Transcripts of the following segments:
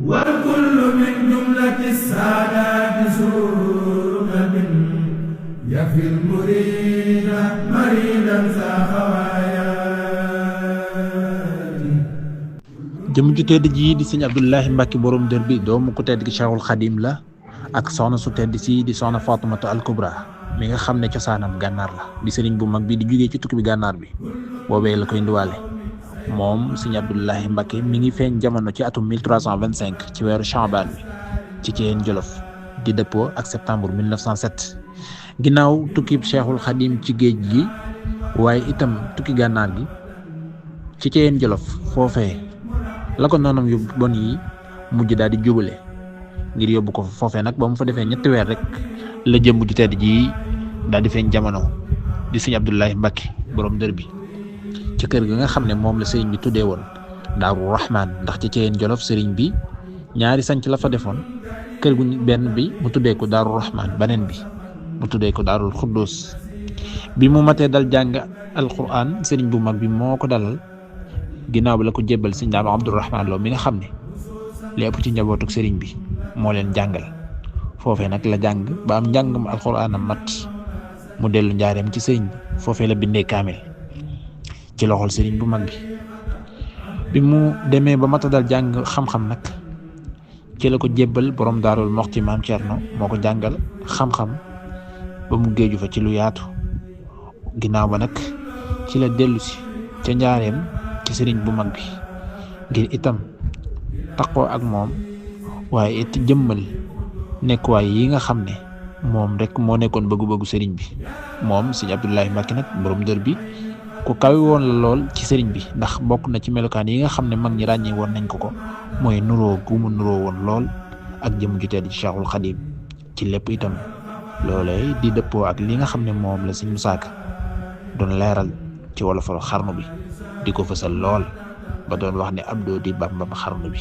والكل من جملة السادات سورة يفي المريد مريدا ذا خوايا. jëm ju tedd ji di sëñ Abdoulahi Mbacke borom dër bi doomu ku tedd gi Cheikhul Khadim la ak soxna su tedd si di soxna Fatumata al Kubra mi nga xam ne cosaanam gànnaar la di sëriñ bu mag bi di jugee ci tukki bi gànnaar bi boobee la koy indiwaale. moom sëñ Abdoulahi Mbacke mi ngi feeñ jamono ci atum 1325 ci weeru Chaabaan bi ci Ceyeen Jolof di dëppoo ak septembre 1907 ginnaaw tukki Cheikhul Khadim ci géej gi waaye itam tukki gànnaar gi ci Ceyeen Jolof foofee la ko noonam yu bon yi mujj daal di jubale ngir yóbbu ko foofee nag ba mu fa defee ñetti weer rek la jëmm ju tedd ji daal di feeñ jamono di sëñ Abdoulahi Mbacke borom dër bi ci kër ga nga xam ne moom la sëriñ bi tuddee woon Daaru Rahman ndax ci Ceyeen Jolof sëriñ bi ñaari sanc la fa defoon kër gu benn bi mu tuddee ko Daaru Rahman beneen bi mu tuddee ko Daarul Xuddus bi mu matee dal jàng alquran sëriñ bu mag bi moo ko dalal ginnaaw bi la ko jébbal sëñ Daam Abdourahman Lo mi nga xam ne li ëpp ci njabootuk sëriñ bi moo leen jàngal foofee nag la jàng ba am njàngam alxuraanam mat mu dellu njaareem ci sëriñ bi foofee la bindee kaamil ci loxol sëriñ bu mag bi mu demee ba mata dal jàng xam-xam nag ci la ko jébbal borom Daarul Moxti maam Cerno moo ko jàngal xam-xam ba mu géeju fa ci lu yaatu ginnaaw ba nag ci la dellu si ca njaareem ci sëriñ bu mag bi ngir itam taqoo ak moom waaye it jëmmal nekkuwaay yi nga xam ne moom rek moo nekkoon bëggu-bëggu sëriñ bi moom sëñ Abdoulahi Mbacke nag borom dër bi ku kawe woon la lool ci sëriñ bi ndax bokk na ci melokaan yi nga xam ne mag ñi ràññee woon nañ ko mooy nuroo gu mu nuroo woon lool ak jëm ju tedd ci Cheikhul Khadim ci lépp itam loolee di dëppoo ak li nga xam ne moom la sëñ Musaa Ka doon leeral ci wolofal xarnu bi di ko fësal lool ba doon wax ne Abdou di Bambam xarnu bi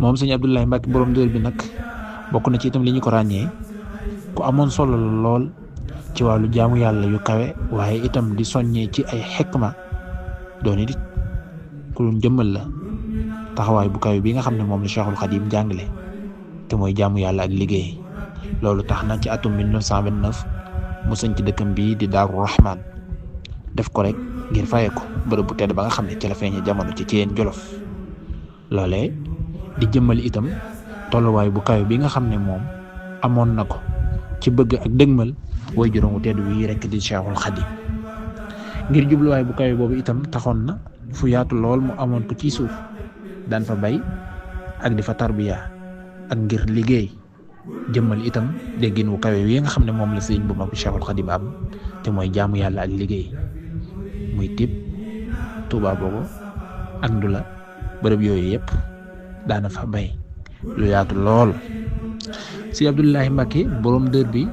moom sëñ Abdoulahi Mbacke borom dër bi nag bokk na ci itam li ñu ko ràññee ku amoon solo la lool ci wàllu jaamu yàlla yu kawe waaye itam di soññee ci ay xikma doon it ku doon jëmmal la taxawaay bu kawe bi nga xam ne moom la Cheikhul Khadim jàngale te mooy jaamu yàlla ak liggéey loolu tax na ci atum 1929 mu sëñ ci dëkkam bii di Daaru Rahman def ko rek ngir faye ko bërëb bu tedd ba nga xam ne ci la feeñee jamono ci Ceyeen Jolof loolee di jëmmali itam tolluwaay bu kawe bi nga xam ne moom amoon na ko ci bëgg ak dëgmal way juróom wu tedd wi rek di Cheikhul Khadim ngir jubluwaay bu kawe boobu itam taxoon na fu yaatu lool mu amoon ko ci suuf daan fa bay ak di fa tarbiya ak ngir liggéey jëmmal itam déggin wu kawe wi nga xam ne moom la sëriñ bu mag bi Cheikhul Khadim am te mooy jaamu yàlla ak liggéey muy tib Tuubaa boobu ak Ndula bërëb yooyu yëpp daana fa bay lu yaatu lool si Abdoulahi Mbacke borom dër bi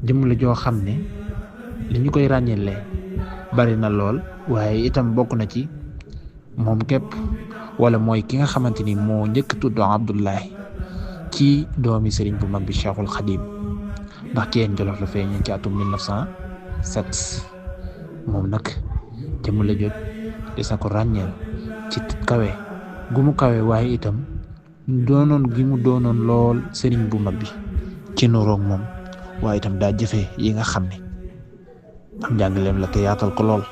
jëmm la joo xam ne li ñu koy ràññeelee bari na lool waaye itam bokk na ci moom képp wala mooy ki nga xamante ni moo njëkk tudd Abdoulahi ci doomi sëriñ bu mag bi Cheikhul Khadim ndax Ceyeen Jolof la feeñee ci atum 1907 moom nag jëmm la jot di sa ko ràññeel ci kawe gu mu kawe waaye itam doonoon gi mu doonoon lool sëriñ bu mag bi ci nuroog moom waaye itam daa jëfee yi nga xam ne am njàngaleem la te yaatal ko lool